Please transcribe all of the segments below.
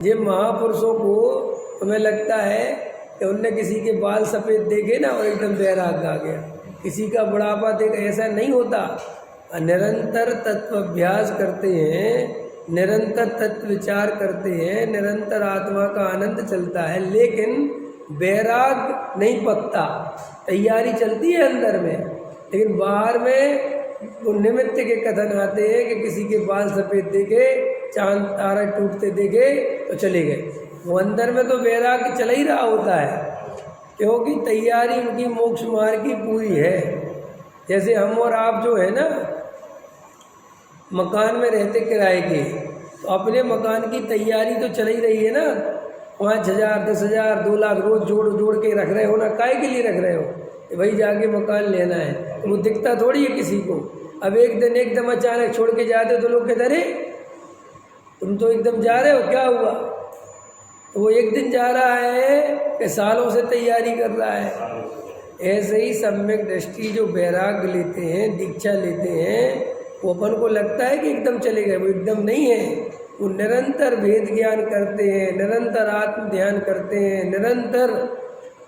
ये महापुरुषों को हमें लगता है कि उनने किसी के बाल सफ़ेद देखे ना और एकदम वैराग आ गया, किसी का बुढ़ापा देख, ऐसा नहीं होता। निरंतर तत्व अभ्यास करते हैं, निरंतर तत्व विचार करते हैं, निरंतर आत्मा का आनंद चलता है, लेकिन वैराग नहीं पकता। तैयारी चलती है अंदर में, लेकिन बाहर में वो निमित्त के कथन आते हैं कि किसी के बाल सफ़ेद देखे, चांद तारा टूटते देखे तो चले गए। वो अंदर में तो वैराग चला ही रहा होता है, क्योंकि तैयारी उनकी मोक्ष मार्ग की पूरी है। जैसे हम और आप जो है ना मकान में रहते किराए के, तो अपने मकान की तैयारी तो चल ही रही है ना। 5,000 10,000 2 लाख रोज जोड़ जोड़ के रख रहे हो ना, काहे के लिए रख रहे हो? भाई जाके मकान लेना है, तो वो दिखता थोड़ी है किसी को। अब एकदम अचानक छोड़ के जाते हो तो लोग कहते अरे तुम तो एकदम जा रहे हो, क्या हुआ? तो वो एक दिन जा रहा है कि सालों से तैयारी कर रहा है। ऐसे ही सम्यक दृष्टि जो वैराग्य लेते हैं, दीक्षा लेते हैं, वो अपन को लगता है कि एकदम चले गए, वो एकदम नहीं है। वो निरंतर भेद ज्ञान करते हैं, निरंतर आत्म ध्यान करते हैं, निरंतर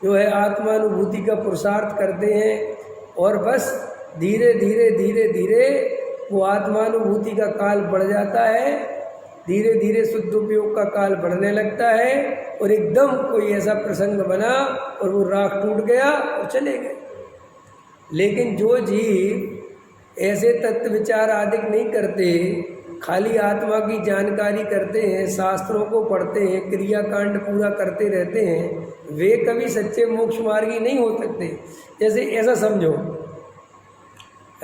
जो है आत्मानुभूति का पुरुषार्थ करते हैं, और बस धीरे धीरे धीरे धीरे वो आत्मानुभूति का काल बढ़ जाता है, धीरे धीरे शुद्ध उपयोग का काल बढ़ने लगता है, और एकदम कोई ऐसा प्रसंग बना और वो राख टूट गया और चले गए। लेकिन जो जीव ऐसे तत्व विचार आदि नहीं करते, खाली आत्मा की जानकारी करते हैं, शास्त्रों को पढ़ते हैं, क्रियाकांड पूरा करते रहते हैं, वे कभी सच्चे मोक्ष मार्गी नहीं हो सकते। जैसे ऐसा समझो,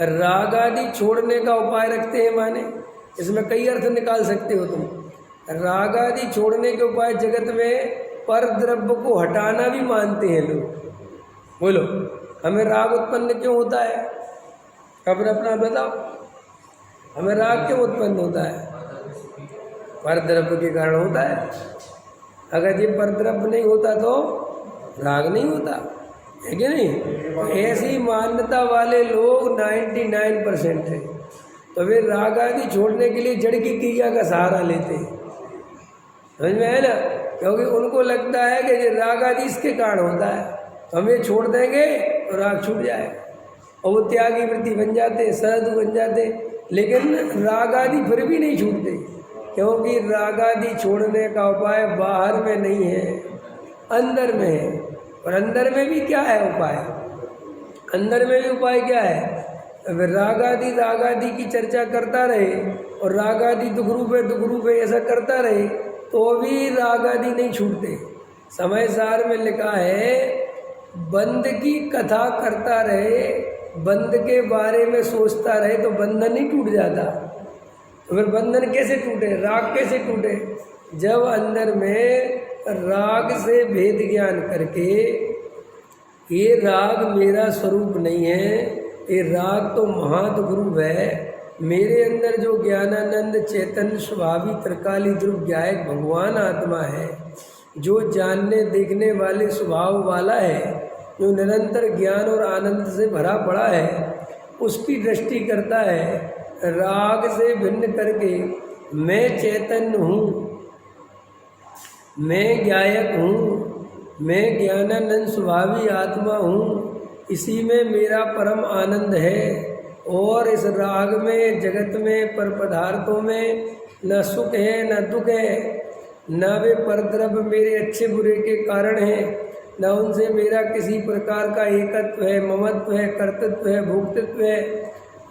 राग आदि छोड़ने का उपाय रखते हैं, माने इसमें कई अर्थ निकाल सकते हो तुम। राग आदि छोड़ने के उपाय जगत में पर द्रव्य को हटाना भी मानते हैं लोग। बोलो, हमें राग उत्पन्न क्यों होता है? खबर अपना बताओ, हमें राग क्यों उत्पन्न होता है? पर द्रव्य के कारण होता है। अगर ये पर द्रव्य नहीं होता तो राग नहीं होता है कि नहीं? ऐसी मान्यता वाले लोग 99% है। तो वे राग आदि छोड़ने के लिए जड़ की क्रिया का सहारा लेते हैं, समझ में है ना? क्योंकि उनको लगता है कि ये राग आदि इसके कारण होता है, तो हम ये छोड़ देंगे तो राग छूट जाएगा, और वो त्यागी वृत्ति बन जाते, साधु बन जाते। लेकिन राग आदि फिर भी नहीं छूटते, क्योंकि राग आदि छोड़ने का उपाय बाहर में नहीं है, अंदर में है। और अंदर में भी क्या है उपाय? अंदर में भी उपाय क्या है? अगर राग आदि की चर्चा करता रहे और राग आदि दुख रूप है ऐसा करता रहे, तो भी राग आदि नहीं छूटते। समय सार में लिखा है, बंद की कथा करता रहे, बंद के बारे में सोचता रहे तो बंधन नहीं टूट जाता। तो फिर बंधन कैसे टूटे, राग कैसे टूटे? जब अंदर में राग से भेद ज्ञान करके ये राग मेरा स्वरूप नहीं है, ये राग तो महादुख रूप है, मेरे अंदर जो ज्ञानानंद चैतन्य स्वभावी त्रिकाली ध्रुव ज्ञायक भगवान आत्मा है, जो जानने देखने वाले स्वभाव वाला है, जो निरंतर ज्ञान और आनंद से भरा पड़ा है, उसकी दृष्टि करता है। राग से भिन्न करके मैं चैतन्य हूँ, मैं ज्ञायक हूँ, मैं ज्ञानानंद स्वभावी आत्मा हूँ, इसी में मेरा परम आनंद है। और इस राग में, जगत में, पर पदार्थों में न सुख है न दुख है, न वे परद्रव्य मेरे अच्छे बुरे के कारण हैं, न उनसे मेरा किसी प्रकार का एकत्व है, ममत्व है, कर्तृत्व है, भोक्तृत्व है,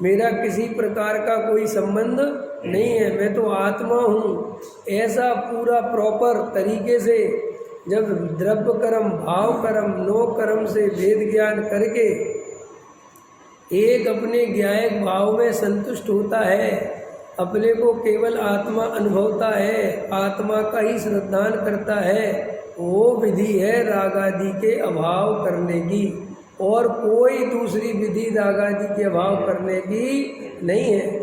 मेरा किसी प्रकार का कोई संबंध नहीं है, मैं तो आत्मा हूँ। ऐसा पूरा प्रॉपर तरीके से जब द्रव्य कर्म, भाव कर्म, नो कर्म से भेद ज्ञान करके एक अपने ज्ञायक भाव में संतुष्ट होता है, अपने को केवल आत्मा अनुभवता है, आत्मा का ही श्रद्धान करता है, वो विधि है राग आदि के अभाव करने की। और कोई दूसरी विधि राग आदि के अभाव करने की नहीं है।